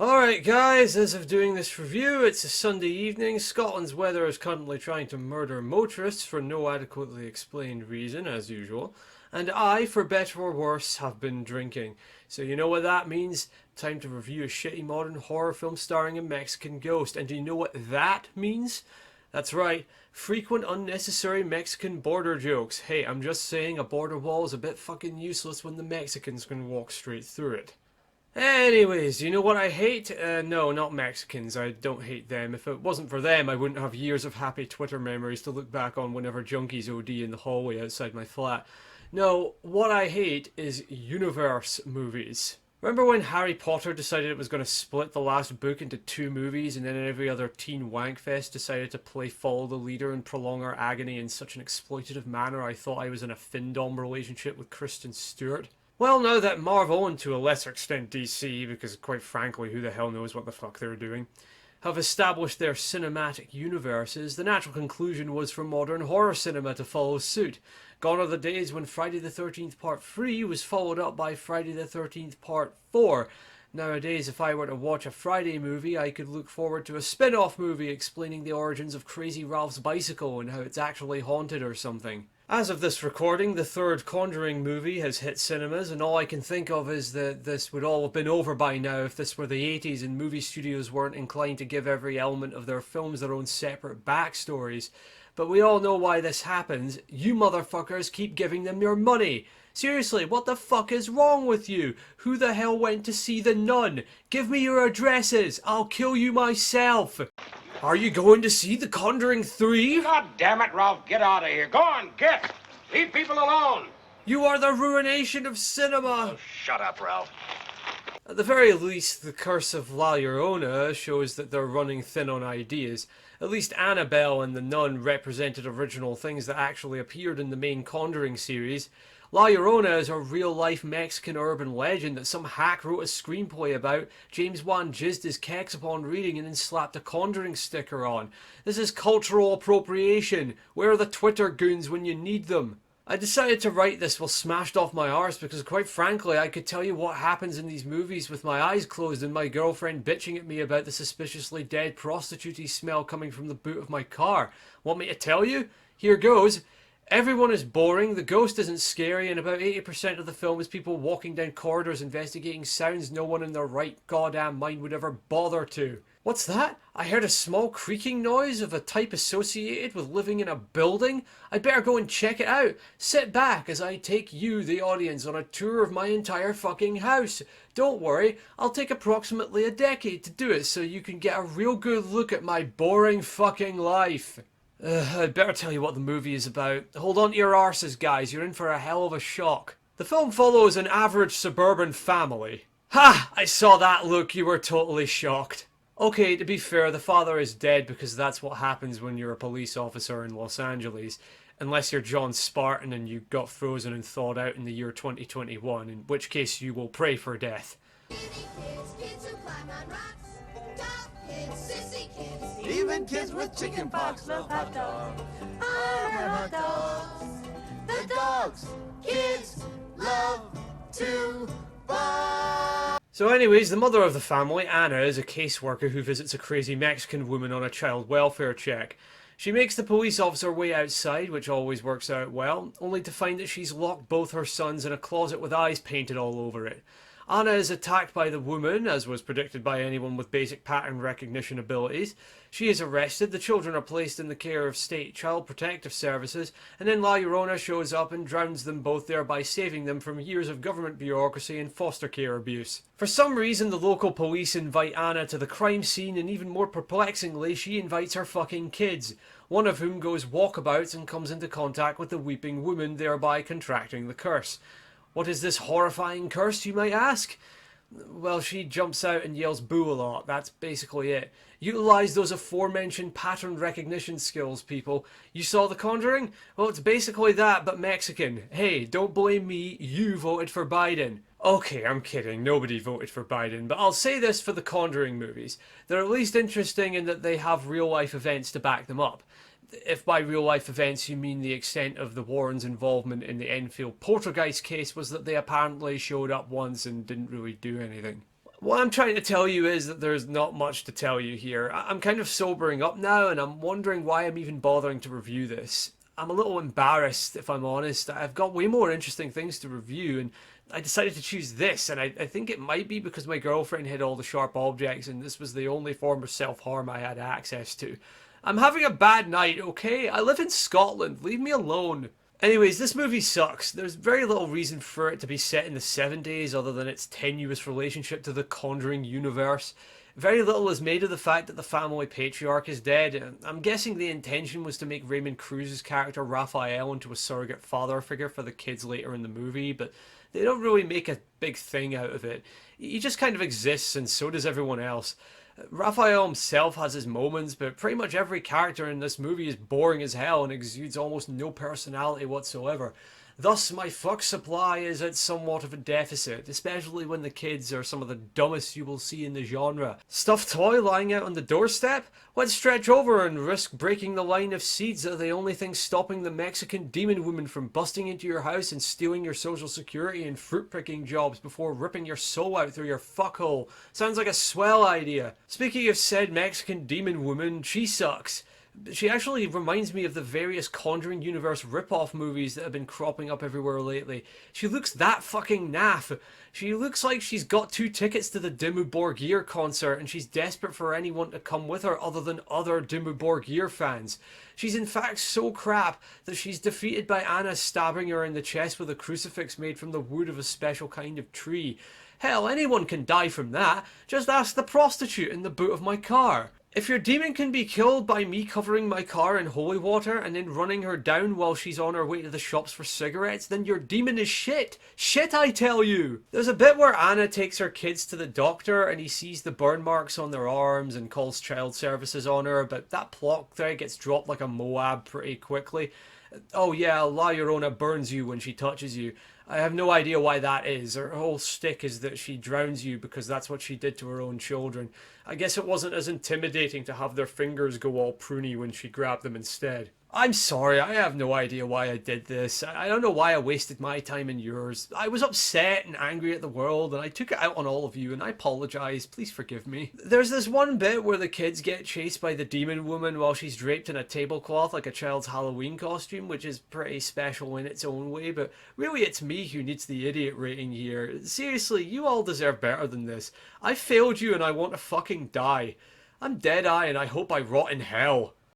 Alright guys, as of doing this review, it's a Sunday evening. Scotland's weather is currently trying to murder motorists for no adequately explained reason, as usual. And I, for better or worse, have been drinking. So you know what that means? Time to review a shitty modern horror film starring a Mexican ghost. And do you know what that means? That's right, frequent unnecessary Mexican border jokes. Hey, I'm just saying a border wall is a bit fucking useless when the Mexicans can walk straight through it. Anyways, you know what I hate? No, not Mexicans. I don't hate them. If it wasn't for them, I wouldn't have years of happy Twitter memories to look back on whenever junkies OD in the hallway outside my flat. No, what I hate is universe movies. Remember when Harry Potter decided it was going to split the last book into two movies, and then every other teen wankfest decided to play follow the leader and prolong our agony in such an exploitative manner I thought I was in a findom relationship with Kristen Stewart? Well, now that Marvel, and to a lesser extent DC, because quite frankly, who the hell knows what the fuck they're doing, have established their cinematic universes, the natural conclusion was for modern horror cinema to follow suit. Gone are the days when Friday the 13th Part 3 was followed up by Friday the 13th Part 4. Nowadays, if I were to watch a Friday movie, I could look forward to a spin-off movie explaining the origins of Crazy Ralph's bicycle and how it's actually haunted or something. As of this recording, the third Conjuring movie has hit cinemas, and all I can think of is that this would all have been over by now if this were the 80s and movie studios weren't inclined to give every element of their films their own separate backstories. But we all know why this happens. You motherfuckers keep giving them your money. Seriously, what the fuck is wrong with you? Who the hell went to see The Nun? Give me your addresses. I'll kill you myself. Are you going to see The Conjuring 3? God damn it, Ralph, get out of here. Go on, get. Leave people alone. You are the ruination of cinema. Oh, shut up, Ralph. At the very least, The Curse of La Llorona shows that they're running thin on ideas. At least Annabelle and The Nun represented original things that actually appeared in the main Conjuring series. La Llorona is a real-life Mexican urban legend that some hack wrote a screenplay about. James Wan jizzed his keks upon reading and then slapped a Conjuring sticker on. This is cultural appropriation. Where are the Twitter goons when you need them? I decided to write this while smashed off my arse because quite frankly I could tell you what happens in these movies with my eyes closed and my girlfriend bitching at me about the suspiciously dead prostitute smell coming from the boot of my car. Want me to tell you? Here goes. Everyone is boring, the ghost isn't scary, and about 80% of the film is people walking down corridors investigating sounds no one in their right goddamn mind would ever bother to. What's that? I heard a small creaking noise of a type associated with living in a building? I'd better go and check it out. Sit back as I take you, the audience, on a tour of my entire fucking house. Don't worry, I'll take approximately a decade to do it so you can get a real good look at my boring fucking life. I'd better tell you what the movie is about. Hold on to your arses, guys. You're in for a hell of a shock. The film follows an average suburban family. Ha! I saw that look. You were totally shocked. Okay, to be fair, the father is dead because that's what happens when you're a police officer in Los Angeles. Unless you're John Spartan and you got frozen and thawed out in the year 2021, in which case you will pray for death. Even kids with chicken pox love hot dogs. I love hot dogs. The dogs kids love to buy. So anyways, the mother of the family, Anna, is a caseworker who visits a crazy Mexican woman on a child welfare check. She makes the police officer wait outside, which always works out well, only to find that she's locked both her sons in a closet with eyes painted all over it. Anna is attacked by the woman, as was predicted by anyone with basic pattern recognition abilities. She is arrested, the children are placed in the care of state child protective services, and then La Llorona shows up and drowns them both, thereby saving them from years of government bureaucracy and foster care abuse. For some reason, the local police invite Anna to the crime scene, and even more perplexingly, she invites her fucking kids, one of whom goes walkabouts and comes into contact with the weeping woman, thereby contracting the curse. What is this horrifying curse, you might ask? Well, she jumps out and yells boo a lot. That's basically it. Utilize those aforementioned pattern recognition skills, people. You saw The Conjuring? Well, it's basically that, but Mexican. Hey, don't blame me. You voted for Biden. Okay, I'm kidding. Nobody voted for Biden. But I'll say this for the Conjuring movies. They're at least interesting in that they have real-life events to back them up. If by real-life events you mean the extent of the Warrens' involvement in the Enfield poltergeist case was that they apparently showed up once and didn't really do anything. What I'm trying to tell you is that there's not much to tell you here. I'm kind of sobering up now, and I'm wondering why I'm even bothering to review this. I'm a little embarrassed, if I'm honest. I've got way more interesting things to review, and I decided to choose this, and I think it might be because my girlfriend hid all the sharp objects, and this was the only form of self-harm I had access to. I'm having a bad night, okay? I live in Scotland. Leave me alone. Anyways, this movie sucks. There's very little reason for it to be set in the 70s other than its tenuous relationship to the Conjuring universe. Very little is made of the fact that the family patriarch is dead. I'm guessing the intention was to make Raymond Cruz's character Raphael into a surrogate father figure for the kids later in the movie, but they don't really make a big thing out of it. He just kind of exists, and so does everyone else. Raphael himself has his moments, but pretty much every character in this movie is boring as hell and exudes almost no personality whatsoever. Thus, my fuck supply is at somewhat of a deficit, especially when the kids are some of the dumbest you will see in the genre. Stuffed toy lying out on the doorstep? Let's stretch over and risk breaking the line of seeds that are the only thing stopping the Mexican demon woman from busting into your house and stealing your social security and fruit picking jobs before ripping your soul out through your fuckhole. Sounds like a swell idea. Speaking of said Mexican demon woman, she sucks. She actually reminds me of the various Conjuring Universe rip-off movies that have been cropping up everywhere lately. She looks that fucking naff. She looks like she's got 2 tickets to the Dimmu Borgir concert and she's desperate for anyone to come with her other than other Dimmu Borgir fans. She's in fact so crap that she's defeated by Anna stabbing her in the chest with a crucifix made from the wood of a special kind of tree. Hell, anyone can die from that. Just ask the prostitute in the boot of my car. If your demon can be killed by me covering my car in holy water and then running her down while she's on her way to the shops for cigarettes, then your demon is shit. Shit, I tell you. There's a bit where Anna takes her kids to the doctor and he sees the burn marks on their arms and calls child services on her, but that plot thread gets dropped like a Moab pretty quickly. Oh yeah, La Llorona burns you when she touches you. I have no idea why that is. Her whole shtick is that she drowns you because that's what she did to her own children. I guess it wasn't as intimidating to have their fingers go all pruny when she grabbed them instead. I'm sorry, I have no idea why I did this. I don't know why I wasted my time and yours. I was upset and angry at the world, and I took it out on all of you, and I apologise. Please forgive me. There's this one bit where the kids get chased by the demon woman while she's draped in a tablecloth like a child's Halloween costume, which is pretty special in its own way, but really it's me who needs the idiot rating here. Seriously, you all deserve better than this. I failed you and I want to fucking die. I'm DeadEye and I hope I rot in hell.